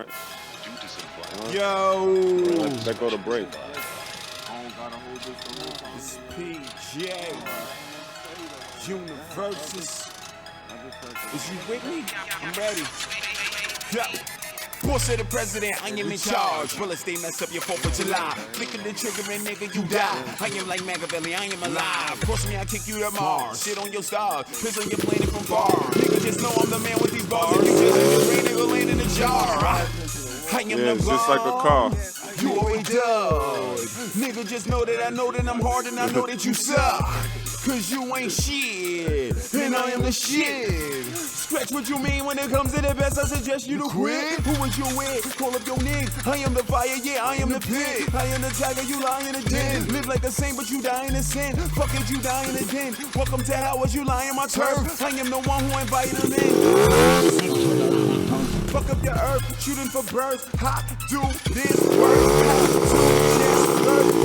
right. Yo! Let go to break. It's PJ. Universes. Is you with me? I'm ready. Go. Boss of the president, I am in charge. Bullets, they mess up your 4th of July. Flicking the trigger and nigga, you die. I am like Machiavelli, I am alive. Cross me, I kick you to Mars. Shit on your stars, piss on your planet from far. Nigga, just know I'm the man with these bars. And you just in the rain, nigga, land in a jar. I am the it's just like a car. You always done. Nigga, just know that I'm hard and I know that you suck. Cause you ain't shit, and I am the shit. Scratch what you mean when it comes to the best, I suggest you to quit. Who was you with? Call up your niggas. I am the fire, yeah, I am the pit. I am the tiger, you lie in the den. Live like a saint, but you die in the sin. Fuck it, you die in the den. Welcome to hell as you lie in my turf. I am the one who invited them in. Fuck up your earth, shooting for birds. Hot, do this work.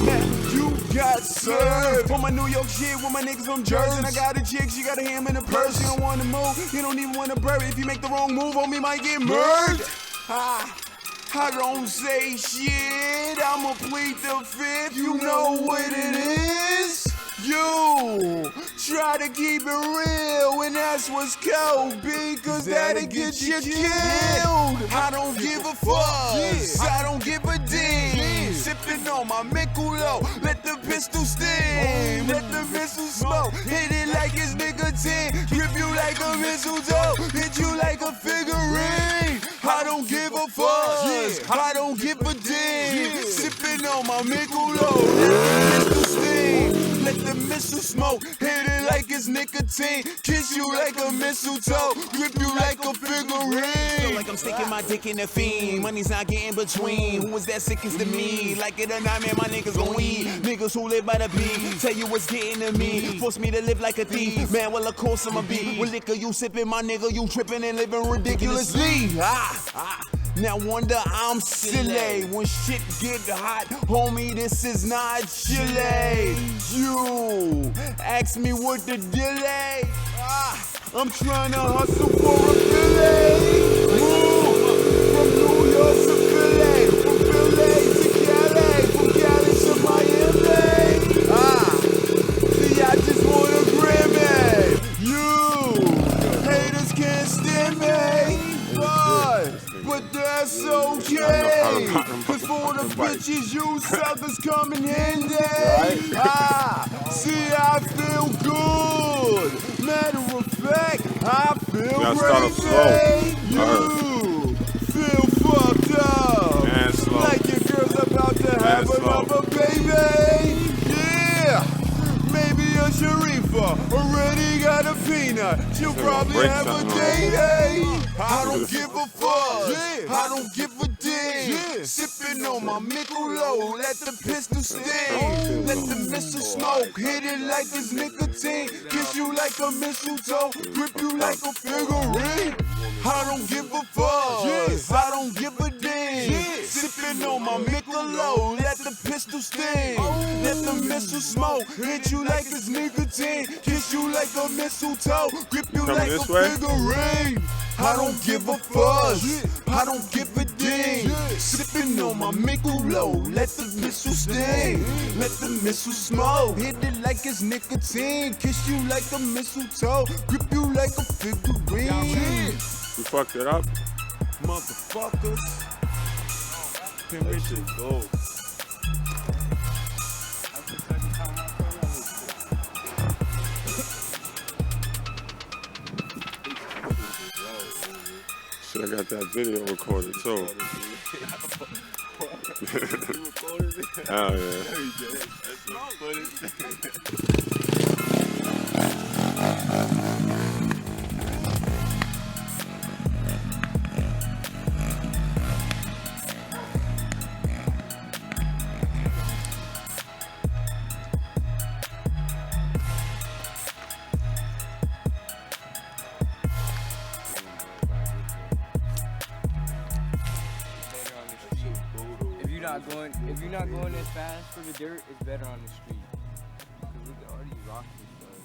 Now you got served. On my New York shit with my niggas from Jersey. I got a chick, she got a ham in the purse. You don't wanna move, you don't even wanna bury. If you make the wrong move, homie might get murdered. I don't say shit, I'ma plead the 5th. You know what it is. You try to keep it real, and that's what's cold, because that'll get you killed. I don't give a fuck, I don't give a damn. Sipping on my Michelob, let the pistol sting, let the missile smoke. Hit it like it's nicotine, grip you like a mistletoe, hit you like a figurine. I don't give a fuck, I don't give a damn. Sipping on my Michelob, let the pistol sting. Let the missile smoke, hit it like it's nicotine. Kiss you like a mistletoe, grip you like a figurine. Feel like I'm sticking my dick in the fiend. Money's not getting between. Who is that sickest to me? Like it or not, man, my niggas gon' eat. Niggas who live by the beat, tell you what's getting to me. Force me to live like a thief, man, well of course I'ma be. With liquor you sipping, my nigga, you tripping and living ridiculously. Now wonder I'm silly when shit get hot, homie, this is not chilly. You ask me what the delay. I'm trying to hustle for a Philly. From New York to Philly, from Philly to Cali, from Cali to Miami. See, I just want a Grammy. You haters can't stand me. But that's okay, cause for the bitches you suckers come in handy. See, I feel good. Matter of fact, I feel crazy. You feel fucked up, like your girl's about to have another baby. Yeah, maybe a Sharifa already got a peanut. She'll probably have a day. I don't give a fuck, I don't give a damn. Sipping on my Michelob, let the pistol sting. Let the missile smoke, hit it like it's nicotine. Kiss you like a mistletoe, grip you like a figurine. I don't give a fuck, I don't give a damn. Sipping on my Michelob, let the pistol sting. Let the missile smoke, hit you like it's nicotine. Kiss you like a mistletoe, grip you like a figurine. I don't give a fuck, I don't give a damn. Sipping on my Michelob, let the missile sting. Let the missile smoke, hit it like it's nicotine. Kiss you like a mistletoe, grip you like a figurine. You fucked it up? Motherfuckers. Pin Richard, go. Shit, I got that video recorded too. Hell If you're not going as fast for the dirt, it's better on the street. Cause look at all these rocks and stuff.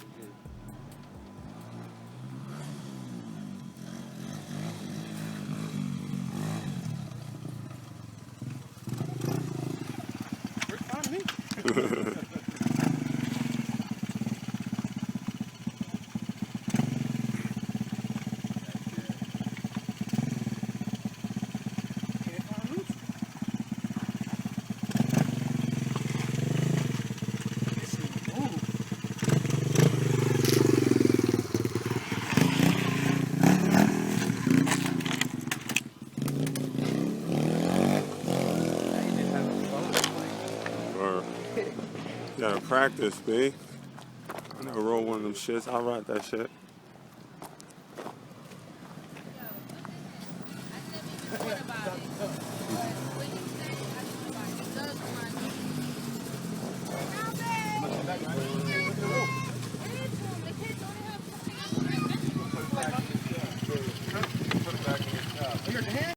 Gotta practice, B. I never roll one of them shits. I'll ride that shit. What about it?